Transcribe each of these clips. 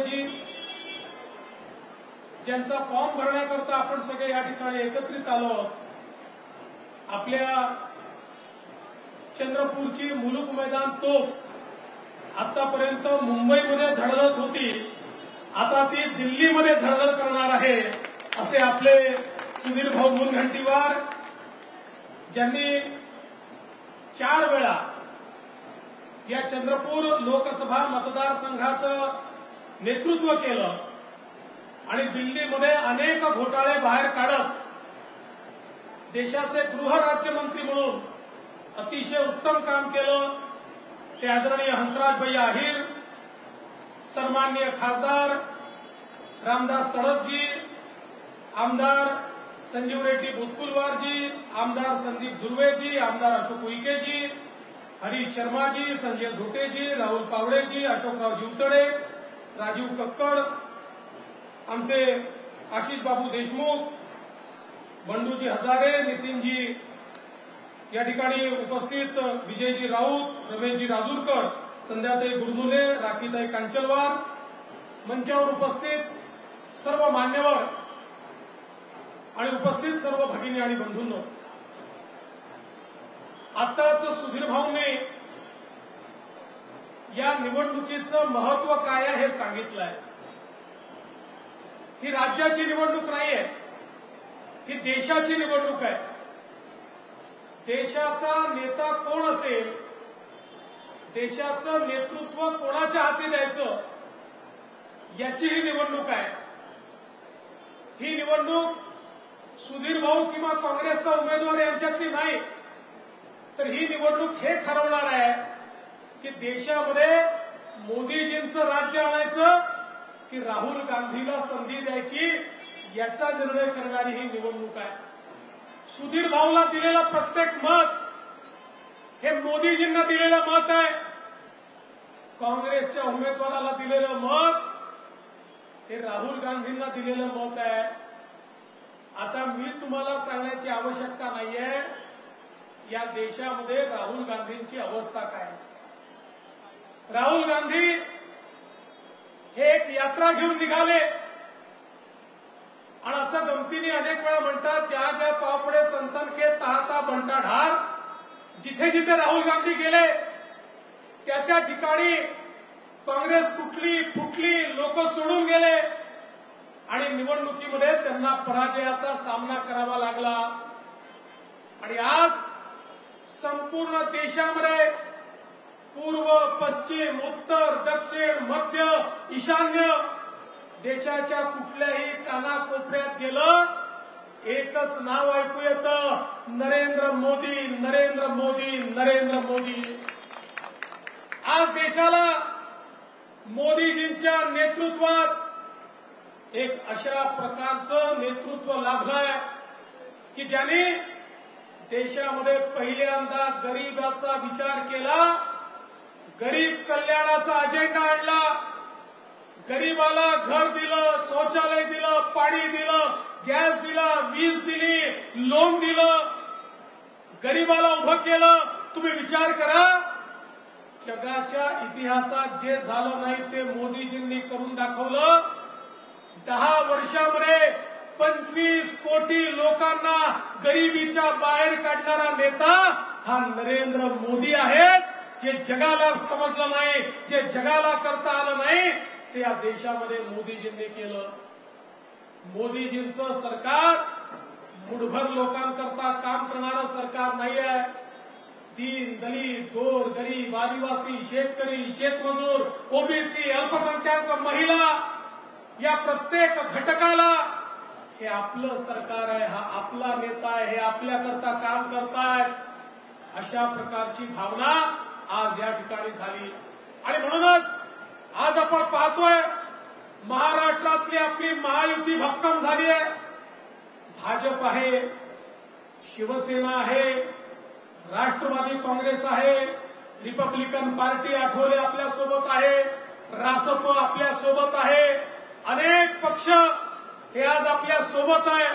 जी, ज्यांचा फॉर्म भरण्याकरता आपण सगळे या ठिकाणी एकत्रित आलो आहोत, आपल्या चंद्रपूरची मुलुक मैदान तोफ आतापर्यंत मुंबईमध्ये धडधड होती, आता ती दिल्लीमध्ये धडधड करणार आहे, असे आपले सुधीर भाऊ मुनगंटीवार, ज्यांनी 4 वेळा या चंद्रपूर लोकसभा मतदारसंघाचं नेतृत्व केलं आणि दिल्लीमध्ये अनेक घोटाळे बाहेर काढत देशाचे गृहराज्यमंत्री म्हणून अतिशय उत्तम काम केलं। ते आदरणीय हंसराज भैया अहिर, सन्माननीय खासदार रामदास तडसजी, आमदार संजीव रेड्डी बुतकुलवारजी, आमदार संदीप धुर्वेजी, आमदार अशोक उईकेजी, हरीश शर्माजी, संजय धोटेजी, राहुल पावडेजी, अशोकराव जीवतडे, राजीव कक्कड, आमचे आशिष बाबू देशमुख, बंडूजी हजारे, नितीनजी या ठिकाणी उपस्थित, विजयजी राऊत, रमेशजी राजूरकर, संध्याताई गुरनुले, राखीताई कांचलवार, मंचावर उपस्थित सर्व मान्यवर आणि उपस्थित सर्व भगिनी आणि बंधूंनो, आताच सुधीर भाऊने या निवडणुकीचं महत्व काय आहे हे सांगितलंय। ही राज्याची निवडणूक नाहीये, ही देशाची निवडणूक आहे। देशाचा नेता कोण असेल, देशाचं नेतृत्व कोणाच्या हाती द्यायचं, याची ही निवडणूक आहे। ही निवडणूक सुधीर भाऊ किंवा काँग्रेसचा उमेदवार यांच्यातली नाही, तर ही निवडणूक हे ठरवणार आहे की देशामध्ये मोदीजींचं राज्य आणायचं की राहुल गांधीला संधी द्यायची, याचा निर्णय करणारी ही निवडणूक आहे। सुधीर भाऊला दिलेलं प्रत्येक मत हे मोदीजींना दिलेलं मत आहे, काँग्रेसच्या उमेदवाराला दिलेलं मत हे राहुल गांधींना दिलेलं मत आहे। आता मी तुम्हाला सांगण्याची आवश्यकता नाहीये या देशामध्ये राहुल गांधींची अवस्था काय। राहुल गांधी हे एक यात्रा घेऊन निघाले आणि असं गमतीने अनेक वेळा म्हणतात, ज्या ज्या पापडे संतन के तहाता बंटा ढार, जिथे जिथे राहुल गांधी गेले त्या त्या ठिकाणी काँग्रेस तुटली फुटली, लोक सोडून गेले आणि निवडणुकीमध्ये त्यांना पराजयाचा सामना करावा लागला। आणि आज संपूर्ण देशामध्ये पूर्व, पश्चिम, उत्तर, दक्षिण, मध्य, ईशान्य देशाच्या कुठल्याही कानाकोपऱ्यात गेलं एकच नाव ऐकू येतं, नरेंद्र मोदी, नरेंद्र मोदी, नरेंद्र मोदी। आज देशाला मोदीजींच्या नेतृत्वात एक अशा प्रकारचं नेतृत्व लाभलंय की ज्यांनी देशामध्ये पहिल्यांदा गरिबाचा विचार केला, गरीब कल्याणाचा अजेंडा आणला, गरीबाला घर दिलं, शौचालय दिलं, पाणी दिलं, गॅस दिला, वीज दिली, लोन दिलं, गरीबाला उभं केलं। तुम्ही विचार करा, जगाच्या इतिहासात जे झालं नाही ते मोदीजींनी करून दाखवलं। 10 वर्षामध्ये 25 कोटी लोकांना गरिबीच्या बाहेर काढणारा नेता हा नरेंद्र मोदी आहे। जे जगाला समजलं नाही, जे जगाला करता आलं नाही, ते या देशामध्ये मोदीजींनी केलं। मोदीजींचं सरकार मुठभर लोकांकरता काम करणारं सरकार नाही आहे। दीन दलित, गोर गरीब, आदिवासी, शेतकरी, शेतमजूर, ओबीसी, अल्पसंख्याक, महिला या प्रत्येक घटकाला हे आपलं सरकार आहे, हा आपला नेता आहे, हे आपल्याकरता काम करतायत, अशा प्रकारची भावना आज या ठिकाणी झाली। आणि म्हणूनच आज आपण पाहतोय महाराष्ट्रातली आपली महायुती भक्कम झाली आहे। भाजप आहे, शिवसेना आहे, राष्ट्रवादी काँग्रेस आहे, रिपब्लिकन पार्टी आठवले आपल्या सोबत आहे, रासप आपल्या सोबत आहे, अनेक पक्ष हे आज आपल्या सोबत आहे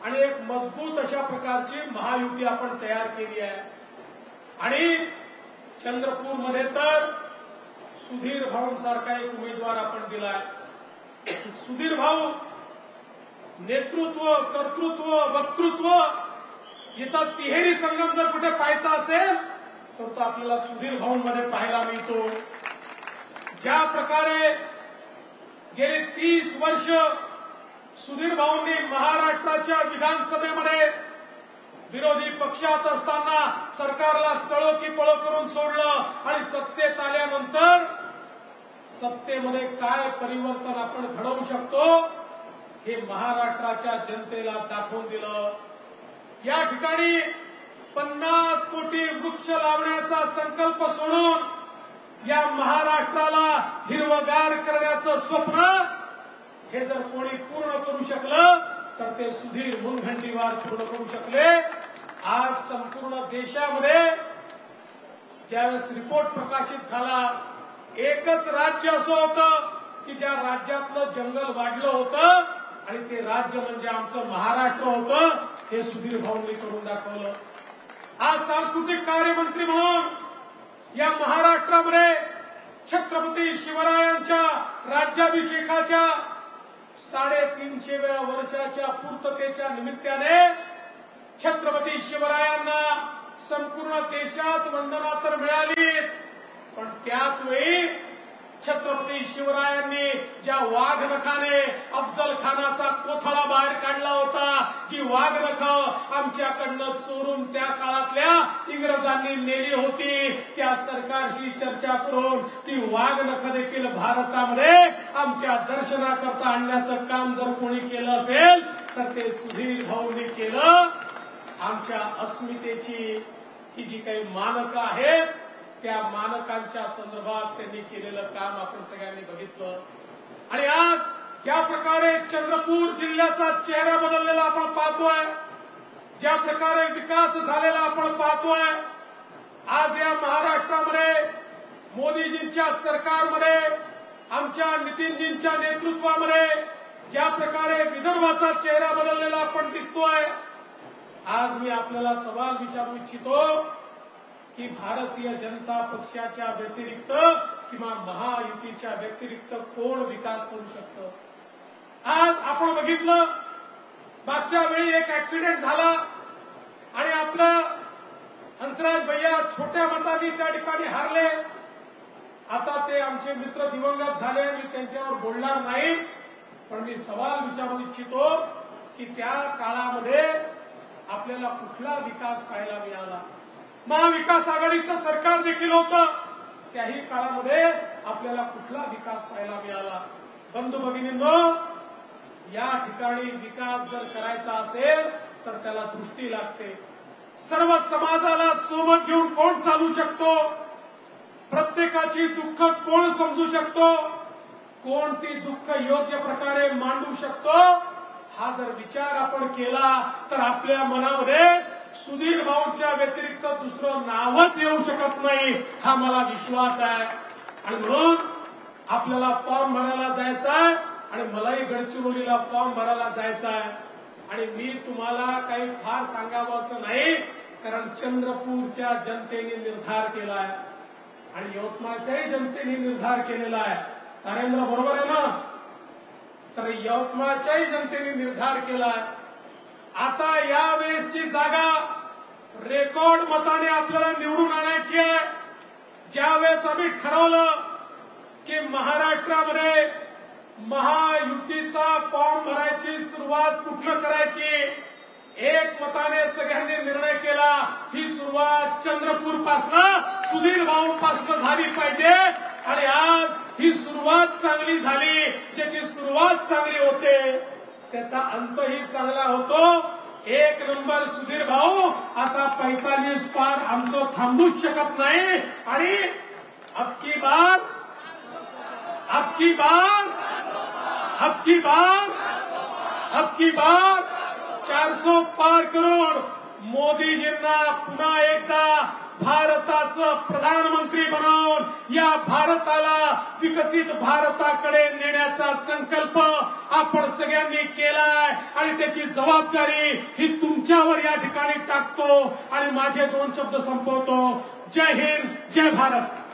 आणि एक मजबूत अशा प्रकारची महायुती आपण तयार केली आहे। आणि चंद्रपूरमध्ये तर सुधीर भाऊंसारखा एक उमेदवार आपण दिलाय। सुधीर भाऊ नेतृत्व, कर्तृत्व, वक्तृत्व याचा तिहेरी संगम जर कुठे पाहायचा असेल तर तो आपल्याला सुधीर भाऊ मध्ये पाहायला मिळतो। ज्या प्रकारे गेली 30 वर्ष सुधीर भाऊंनी महाराष्ट्राच्या विधानसभेमध्ये विरोधी पक्षात असताना सरकारला सळो की पळो करून सोडलं आणि सत्तेत आल्यानंतर सत्तेमध्ये काय परिवर्तन आपण घडवू शकतो हे महाराष्ट्राच्या जनतेला दाखवून दिलं। या ठिकाणी 50 कोटी वृक्ष लावण्याचा संकल्प सोडून या महाराष्ट्राला हिरवगार करण्याचं स्वप्न हे जर कोणी पूर्ण करू शकलं तर ते सुधीर मुनगंटीवार पूर्ण करू शकले। आज संपूर्ण देशामध्ये ज्यावेळेस रिपोर्ट प्रकाशित झाला, एकच राज्य असं होतं की ज्या राज्यातलं जंगल वाढलं होतं आणि ते राज्य म्हणजे आमचं महाराष्ट्र होतं, हे सुधीर भाऊंनी करून दाखवलं। आज सांस्कृतिक कार्यमंत्री म्हणून या महाराष्ट्रामध्ये छत्रपती शिवरायांच्या राज्याभिषेकाच्या 350व्या वर्षाच्या पूर्ततेच्या निमित्ताने छत्रपती शिवरायांना संपूर्ण देशात वंदना तर मिळालीच, पण त्याच वेळी छत्रपती शिवरायांनी ज्या वाघनखाने अफजल खानाचा कोथळा बाहेर काढला होता, जी वाघनख आमच्याकडनं चोरून त्या काळातल्या इंग्रजांनी नेली होती, त्या सरकारशी चर्चा करून ती वाघनख देखील भारतामध्ये आमच्या दर्शनाकरता आणण्याचं काम जर कोणी केलं असेल तर ते सुधीर भाऊंनी केलं। आमच्या अस्मितेची ही जी काही मानकं आहेत त्या मानकांच्या संदर्भात त्यांनी केलेलं काम आपण सगळ्यांनी बघितलं। आणि आज ज्या प्रकारे चंद्रपूर जिल्ह्याचा चेहरा बदललेला आपण पाहतोय, ज्या प्रकारे विकास झालेला आपण पाहतोय, आज या महाराष्ट्रामध्ये मोदीजींच्या सरकारमध्ये आमच्या नितीनजींच्या नेतृत्वामध्ये ज्या प्रकारे विदर्भाचा चेहरा बदललेला आपण दिसतोय, आज मी आपल्याला सवाल विचारू इच्छितो की भारतीय जनता पक्षाच्या व्यतिरिक्त किंवा महायुतीच्या व्यतिरिक्त कोण विकास करू शकतं? आज आपण बघितलं मागच्या वेळी एक ऍक्सिडेंट झाला आणि आपलं हंसराज भैया छोट्या मतांनी त्या ठिकाणी हारले। आता ते आमचे मित्र दिवंगत झाले, मी त्यांच्यावर बोलणार नाही, पण मी सवाल विचारू इच्छितो की त्या काळामध्ये आपल्याला कुठला विकास पाहायला मिळाला? महाविकास आघाडीचं सरकार देखील होतं, त्याही काळामध्ये आपल्याला कुठला विकास पाहायला मिळाला? बंधू भगिनींनो, या ठिकाणी विकास जर करायचा असेल तर त्याला दृष्टी लागते। सर्व समाजाला सोबत घेऊन कोण चालू शकतो? प्रत्येकाची दुःख कोण समजू शकतो? कोण ती दुःख योग्य प्रकारे मांडू शकतो? हा जर विचार आपण केला तर आपल्या मनामध्ये सुधीर भाऊंच्या व्यतिरिक्त दुसरं नावच येऊ शकत नाही, हा मला विश्वास आहे। आणि म्हणून आपल्याला फॉर्म भरायला जायचा आहे आणि मलाही गडचिरोलीला फॉर्म भरायला जायचा आहे। आणि मी तुम्हाला काही फार सांगावं असं नाही, कारण चंद्रपूरच्या जनतेने निर्धार केला आहे आणि यवतमाळच्याही जनतेने निर्धार केलेला आहे। नरेंद्र बरोबर आहे ना? तर यवतमाळच्याही जनतेने निर्धार केलाय। आता या वेळेसची जागा रेकॉर्ड मताने आपल्याला निवडून आणायची आहे। ज्यावेळेस आम्ही ठरवलं की महाराष्ट्रामध्ये महायुतीचा फॉर्म भरायची सुरुवात कुठलं करायची, एक मताने सगळ्यांनी निर्णय केला ही सुरुवात चंद्रपूर पासून सुधीर भाऊ पासून झाली पाहिजे। आणि आज ही सुरुवात चांगली झाली, ज्याची सुरुवात चांगली होते त्याचा अंतही चांगला होतो। 1 नंबर सुधीर भाऊ आता 45 पार आमचं थांबूच शकत नाही। आणि अबकी बार 400 पार करून मोदीजींना पुन्हा एकदा भारताचं प्रधानमंत्री बनवून या भारताला विकसित भारताकडे नेण्याचा संकल्प आपण सगळ्यांनी केलाय आणि त्याची जबाबदारी ही तुमच्यावर या ठिकाणी टाकतो। आणि माझे 2 शब्द संपवतो। जय हिंद, जय भारत।